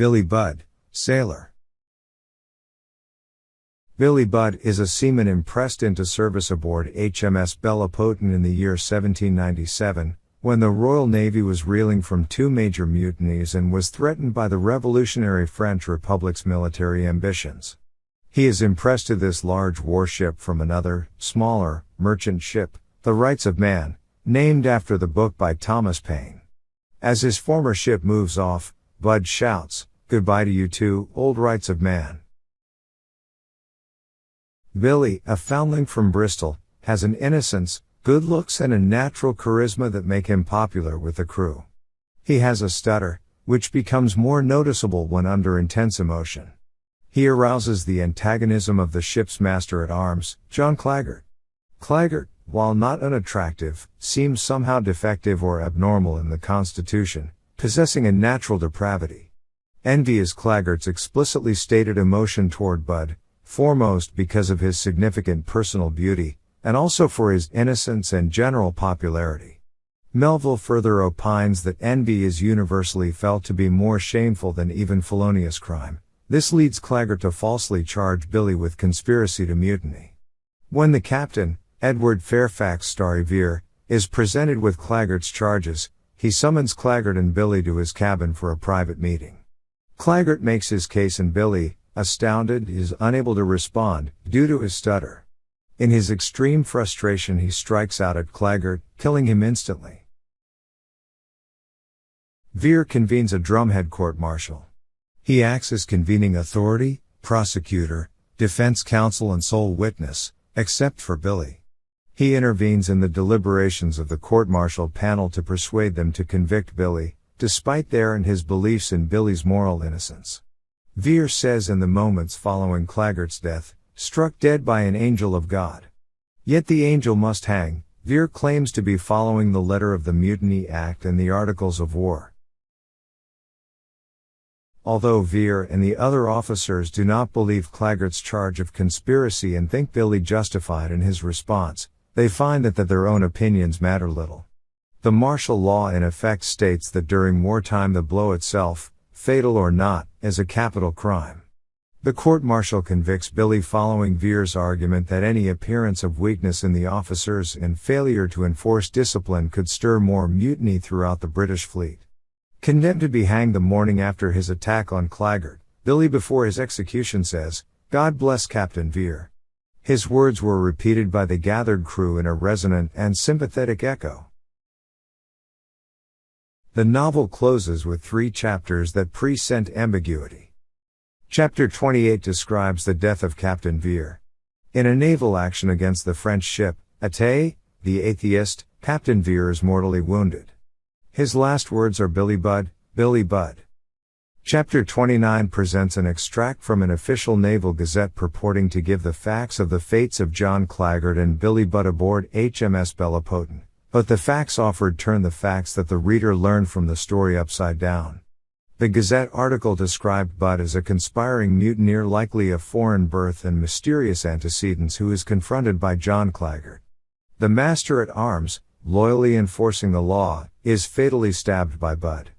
Billy Budd, sailor. Billy Budd is a seaman impressed into service aboard HMS Bellepotent in the year 1797, when the Royal Navy was reeling from two major mutinies and was threatened by the revolutionary French Republic's military ambitions. He is impressed to this large warship from another, smaller, merchant ship, the Rights of Man, named after the book by Thomas Paine. As his former ship moves off, Budd shouts, "Goodbye to you too, old Rights of Man." Billy, a foundling from Bristol, has an innocence, good looks and a natural charisma that make him popular with the crew. He has a stutter, which becomes more noticeable when under intense emotion. He arouses the antagonism of the ship's master-at-arms, John Claggart. Claggart, while not unattractive, seems somehow defective or abnormal in the constitution, possessing a natural depravity. Envy is Claggart's explicitly stated emotion toward Budd, foremost because of his significant personal beauty, and also for his innocence and general popularity. Melville further opines that envy is universally felt to be more shameful than even felonious crime. This leads Claggart to falsely charge Billy with conspiracy to mutiny. When the captain, Edward Fairfax Starry Vere, is presented with Claggart's charges, he summons Claggart and Billy to his cabin for a private meeting. Claggart makes his case and Billy, astounded, is unable to respond, due to his stutter. In his extreme frustration he strikes out at Claggart, killing him instantly. Vere convenes a drumhead court-martial. He acts as convening authority, prosecutor, defense counsel and sole witness, except for Billy. He intervenes in the deliberations of the court-martial panel to persuade them to convict Billy, despite their and his beliefs in Billy's moral innocence. Vere says in the moments following Claggart's death, "Struck dead by an angel of God. Yet the angel must hang." Vere claims to be following the letter of the Mutiny Act and the Articles of War. Although Vere and the other officers do not believe Claggart's charge of conspiracy and think Billy justified in his response, they find that their own opinions matter little. The martial law in effect states that during wartime the blow itself, fatal or not, is a capital crime. The court-martial convicts Billy following Vere's argument that any appearance of weakness in the officers and failure to enforce discipline could stir more mutiny throughout the British fleet. Condemned to be hanged the morning after his attack on Claggart, Billy before his execution says, "God bless Captain Vere." His words were repeated by the gathered crew in a resonant and sympathetic echo. The novel closes with 3 chapters that present ambiguity. Chapter 28 describes the death of Captain Vere. In a naval action against the French ship, Athée, the Atheist, Captain Vere is mortally wounded. His last words are "Billy Budd, Billy Budd." Chapter 29 presents an extract from an official naval gazette purporting to give the facts of the fates of John Claggart and Billy Budd aboard HMS Bellepotent, but the facts offered turn the facts that the reader learned from the story upside down. The Gazette article described Budd as a conspiring mutineer likely of foreign birth and mysterious antecedents who is confronted by John Claggart. The master-at-arms, loyally enforcing the law, is fatally stabbed by Budd.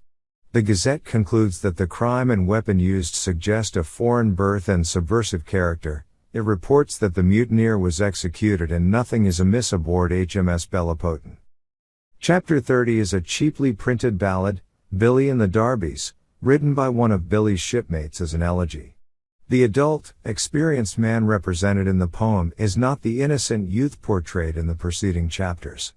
The Gazette concludes that the crime and weapon used suggest a foreign birth and subversive character. It reports that the mutineer was executed and nothing is amiss aboard HMS Bellepotent. Chapter 30 is a cheaply printed ballad, Billy and the Darbies, written by one of Billy's shipmates as an elegy. The adult, experienced man represented in the poem is not the innocent youth portrayed in the preceding chapters.